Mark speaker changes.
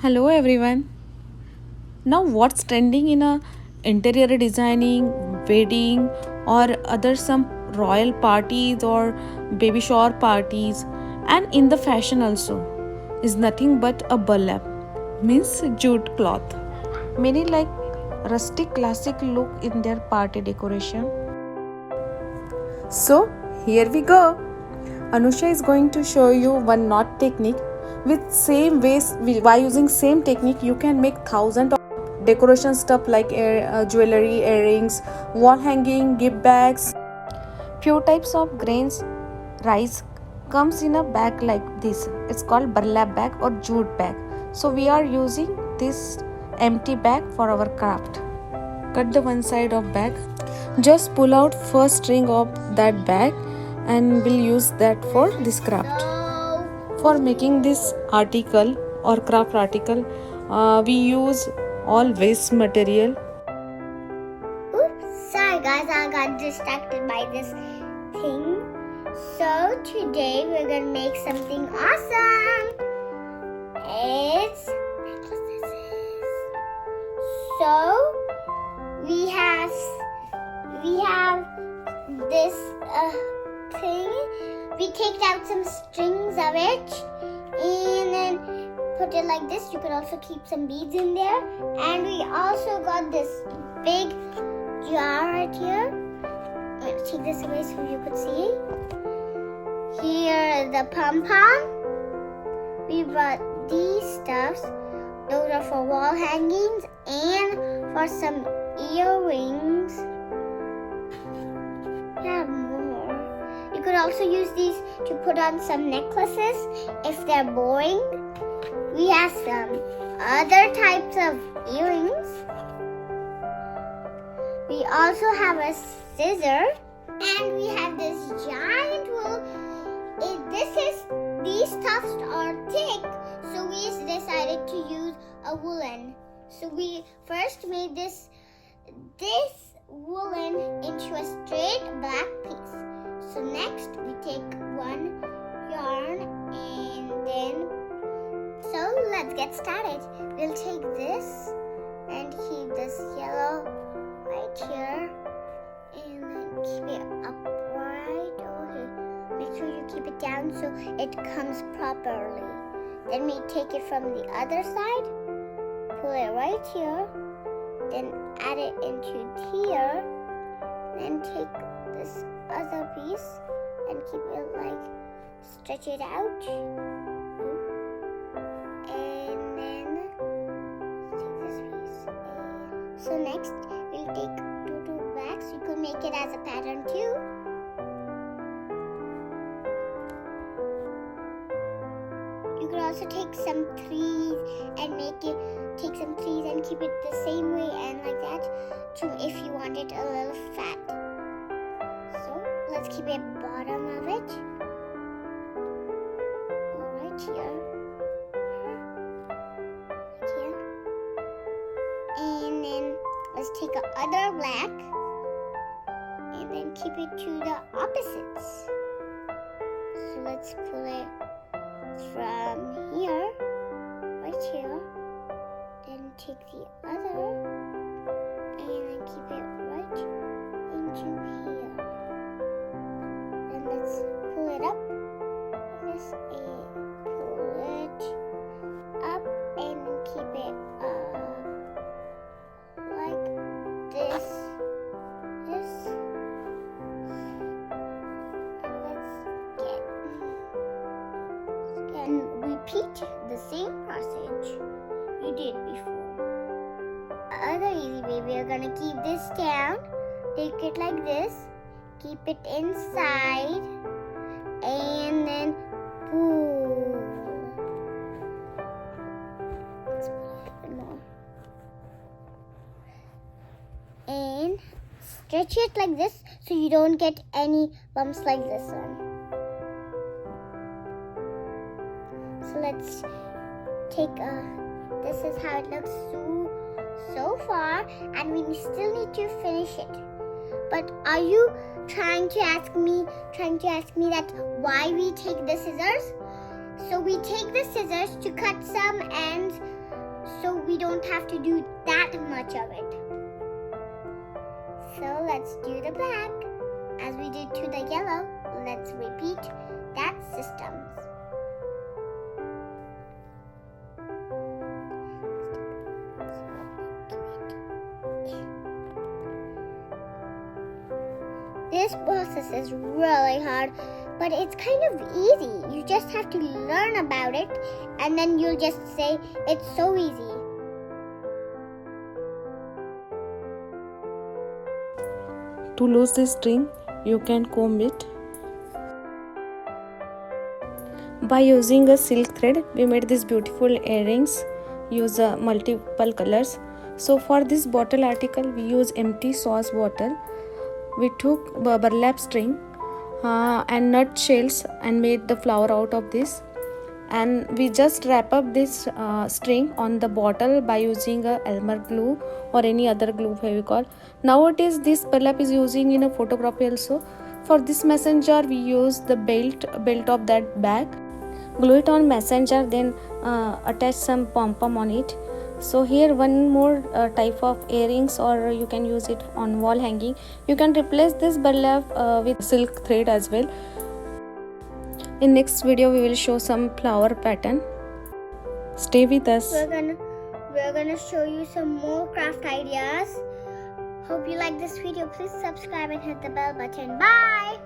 Speaker 1: Hello everyone. Now what's trending in a interior designing, wedding or other some royal parties or baby shower parties and in the fashion also is nothing but a burlap means jute cloth. Many like rustic classic look in their party decoration. So here we go. Anusha is going to show you one knot technique with same ways by using same technique you can make thousand of decoration stuff like jewelry, earrings, wall hanging, gift bags. Few types of grains rice comes in a bag like this. It's called burlap bag or jute bag. So we are using this empty bag for our craft. Cut the one side of bag. Just pull out first string of that bag and we'll use that for this craft. For making this article or craft article, we use all waste material.
Speaker 2: Oops, sorry guys, I got distracted by this thing. So today we're gonna make something awesome. It's so we have this thing. We take out some strings of it and then put it like this. You could also keep some beads in there. And we also got this big jar right here. I'm going to take this away so you could see. Here are the pom-pom. We brought these stuffs. Those are for wall hangings and for some earrings. We have more. You could also use these to put on some necklaces if they're boring. We have some other types of earrings. We also have a scissor. And we have this giant wool. These tufts are thick, so we decided to use a woolen. So we first made this woolen into a straight black piece. So next we take one yarn and then, so let's get started. We'll take this and keep this yellow right here and then keep it upright over here. Make sure you keep it down so it comes properly. Then we take it from the other side, pull it right here, then add it into here, then take this other piece and keep it like, stretch it out, and then take this piece. And so next we'll take two backs. You could make it as a pattern too. You could also take some trees and take some trees and keep it the same way and like that too if you want it a little fat. So let's keep it bottom of it. Right here. Right here. And then let's take another black and then keep it to the opposites. So let's pull it from here, right here, then take the other and then keep it right into here. Then let's pull it up like this and pull it up and then keep it like this. And repeat the same process you did before. Other easy way, we are gonna keep this down, take it like this, keep it inside, and then pull. Let's pull a bit more. And stretch it like this so you don't get any bumps like this one. So let's take this is how it looks so far, and we still need to finish it. But are you trying to ask me that why we take the scissors? So we take the scissors to cut some ends we don't have to do that much of it. So let's do the black. As we did to the yellow, let's repeat that system. This process is really hard, but it's kind of easy. You just have to learn about it, and then you'll just say, it's so easy.
Speaker 1: To lose this string, you can comb it. By using a silk thread, we made these beautiful earrings. Use multiple colors. So for this bottle article, we use empty sauce bottle. We took burlap string and nut shells and made the flower out of this. And we just wrap up this string on the bottle by using a Elmer glue or any other glue Fevicol. Nowadays this burlap is using in a photography also. For this messenger we use the belt of that bag. Glue it on messenger, then attach some pom-pom on it. So here one more type of earrings, or you can use it on wall hanging. You can replace this burlap with silk thread as well. In next video we will show some flower pattern. Stay with us.
Speaker 2: We're gonna show you some more craft ideas. Hope you like this video. Please subscribe and hit the bell button. Bye.